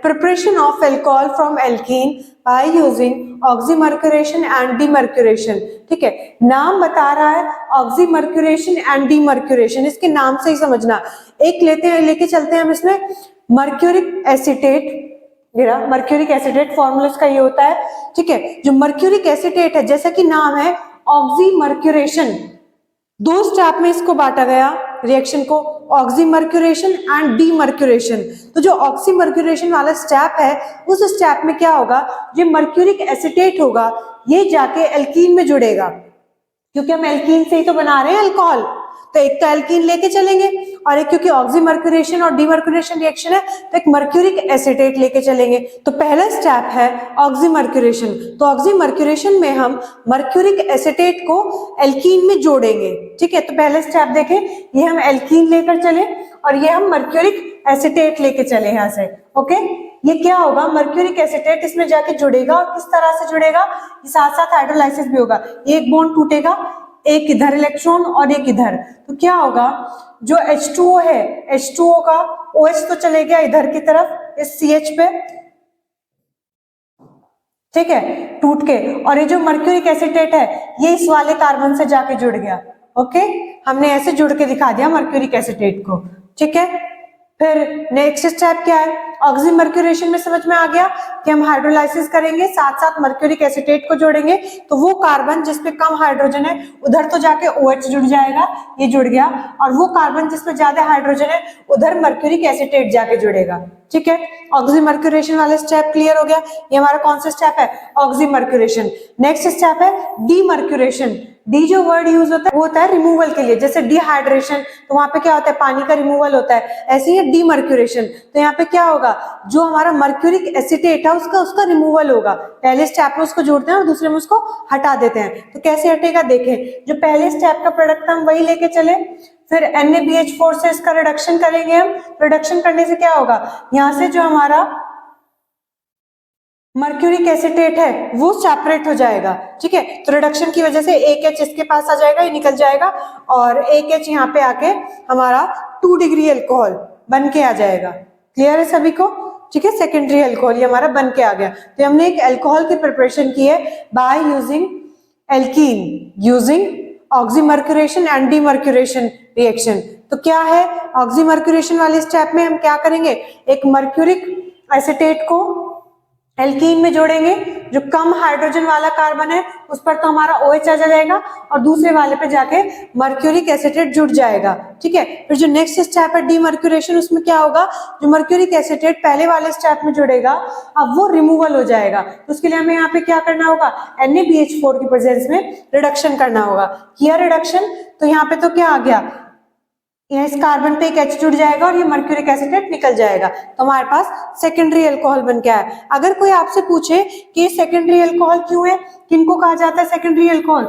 Preparation of alcohol from alkene by using oxymercuration and demercuration. ठीक है, नाम बता रहा है ऑक्सीमर्क्यूरेशन एंड डीमर्क्यूरेशन, इसके नाम से ही समझना। एक लेके चलते हैं हम इसमें mercuric acetate. Mercuric acetate formula इसका ये होता है। ठीक है, जो मर्क्यूरिक एसीटेट है, जैसा कि नाम है ऑक्सीमर्क्यूरेशन, दो स्टेप में इसको बांटा गया रिएक्शन को, ऑक्सीमर्क्यूरेशन एंड डीमर्क्यूरेशन। तो जो ऑक्सीमर्क्यूरेशन वाला स्टेप है, उस स्टेप में क्या होगा, जो मर्क्यूरिक एसीटेट होगा ये जाके एल्कीन में जुड़ेगा, क्योंकि हम एल्कीन से ही तो बना रहे हैं अल्कोहल। तो एक तो एल्कीन लेके चलेंगे, और एक क्योंकि ऑक्सीमर्क्यूरेशन और डीमर्क्यूरेशन रिएक्शन है तो एक मर्क्यूरिक एसीटेट लेके चलेंगे। तो पहला स्टेप है ऑक्सीमर्क्यूरेशन। तो ऑक्सीमर्क्यूरेशन में हम मर्क्यूरिक एसीटेट को एल्कीन में जोड़ेंगे। ठीक है, तो पहला स्टेप देखें, ये हम एल्कीन लेकर चले और ये हम मर्क्यूरिक एसीटेट लेके चले यहाँ से। ओके, ये क्या होगा, मर्क्यूरिक एसीटेट इसमें जाके जुड़ेगा, और किस तरह से जुड़ेगा, साथ साथ हाइड्रोलाइसिस भी होगा। एक बॉन्ड टूटेगा, एक इधर इलेक्ट्रॉन और एक इधर, तो क्या होगा, जो H2O है, H2O का OH तो चले गया इधर की तरफ इस CH पे, ठीक है, टूट के, और ये जो मर्क्यूरिक एसीटेट है ये इस वाले कार्बन से जाके जुड़ गया। ओके, हमने ऐसे जुड़ के दिखा दिया मर्क्यूरिक एसीटेट को। ठीक है, फिर नेक्स्ट स्टेप क्या है, ऑक्सीमर्क्यूरेशन में समझ में आ गया कि हम हाइड्रोलाइसिस करेंगे, साथ साथ मर्क्यूरिक एसीटेट को जोड़ेंगे, तो वो कार्बन जिसपे कम हाइड्रोजन है उधर तो जाके OH जुड़ जाएगा, ये जुड़ गया, और वो कार्बन जिसपे ज्यादा हाइड्रोजन है उधर मर्क्यूरिक एसीटेट जाके जुड़ेगा। ठीक है, ऑक्सीमर्क्यूरेशन वाला स्टेप क्लियर हो गया। ये हमारा कौन सा स्टेप है, ऑक्सीमर्क्यूरेशन। नेक्स्ट स्टेप है डीमर्क्यूरेशन। डी जो वर्ड यूज होता है वो होता है रिमूवल के लिए, जैसे डिहाइड्रेशन तो वहां पे क्या होता है, पानी का रिमूवल होता है, ऐसे ही डीमर्क्यूरेशन। तो यहाँ पे क्या होगा, जो हमारा मर्क्यूरिक एसीटेट है उसका रिमूवल होगा। पहले स्टेप में उसको जोड़ते हैं और दूसरे में उसको हटा देते हैं। तो कैसे हटेगा देखें, जो पहले स्टेप का प्रोडक्ट हम वही लेके चले, फिर NaBH4 से इसका रिडक्शन करेंगे हम। रिडक्शन करने से क्या होगा, यहाँ से जो हमारा मर्क्यूरिक एसीटेट है वो सेपरेट हो जाएगा। ठीक है, तो रिडक्शन की वजह से एक H इसके पास आ जाएगा, ये निकल जाएगा, और एक H यहाँ पे आके हमारा 2 डिग्री अल्कोहल बन के आ जाएगा। क्लियर है सभी को? ठीक है, सेकेंडरी अल्कोहल ये हमारा बन के आ गया। तो हमने एक अल्कोहल की प्रिपरेशन की है by using alkene using oxymercuration and demercuration reaction. तो क्या है, ऑक्सीमर्क्यूरेशन वाले स्टेप में हम क्या करेंगे, एक मर्क्यूरिक एसीटेट को एल्कीन में जोड़ेंगे, जो कम हाइड्रोजन वाला कार्बन है उस पर तो हमारा OH आ जाएगा, और दूसरे वाले पे जाके मर्क्यूरिक एसीटेट जुड़ जाएगा। ठीक है, फिर जो नेक्स्ट स्टेप है डीमर्क्यूरेशन, उसमें क्या होगा, जो मर्क्यूरिक एसीटेट पहले वाले स्टेप में जुड़ेगा अब वो रिमूवल हो जाएगा। तो उसके लिए हमें यहाँ पे क्या करना होगा, NaBH4 की प्रेजेंस में रिडक्शन करना होगा। किया रिडक्शन, तो यहाँ पे तो क्या आ गया, इस कार्बन पे एक H जुड़ जाएगा और ये मर्क्यूरिक एसीटेट निकल जाएगा, तो हमारे पास सेकेंडरी अल्कोहल बन के आया। अगर कोई आपसे पूछे कि सेकेंडरी अल्कोहल क्यों है, किनको कहा जाता है सेकेंडरी अल्कोहल,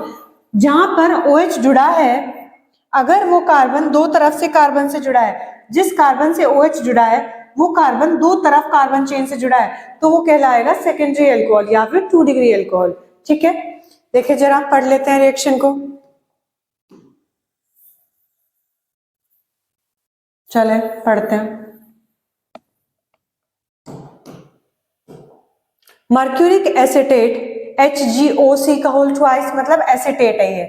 जहां पर OH जुड़ा है, अगर वो कार्बन दो तरफ से कार्बन से जुड़ा है, जिस कार्बन से OH जुड़ा है वो कार्बन दो तरफ कार्बन चेन से जुड़ा है, तो वो कहलाएगा सेकेंडरी अल्कोहल या फिर 2 डिग्री अल्कोहल। ठीक है, देखिए जरा पढ़ लेते हैं रिएक्शन को। चले पढ़ते हैं। मर्क्यूरिक एसीटेट HgOC का होल ट्वाइस मतलब एसीटेट है ये,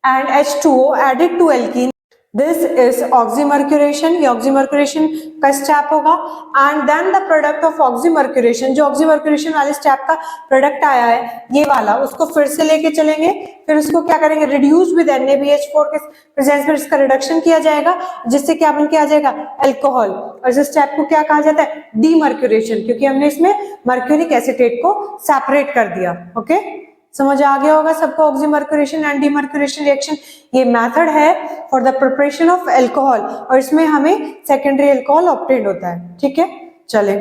and H2O added to alkene, this is oxymercuration. ये ऑक्सीमर्क्यूरेशन का स्टेप होगा, and then the product of oxymercuration, जो ऑक्सीमर्क्यूरेशन वाले स्टेप का प्रोडक्ट आया है ये वाला, उसको फिर से लेके चलेंगे, फिर उसको क्या करेंगे, रिड्यूस विद NaBH4 के प्रेजेंस में इसका रिडक्शन किया जाएगा, जिससे क्या बन के आ जाएगा, अल्कोहल। और इस स्टेप को क्या कहा जाता है, डीमर्क्यूरेशन, क्योंकि हमने इसमें मर्क्यूरिक एसीटेट को सेपरेट कर दिया। ओके, समझ आ गया होगा सबको ऑक्सीमर्क्यूरेशन एंड डीमर्क्यूरेशन रिएक्शन। ये मेथड है for the preparation of alcohol, और इसमें हमें सेकेंडरी अल्कोहल ऑब्टेन होता है। ठीक है, चले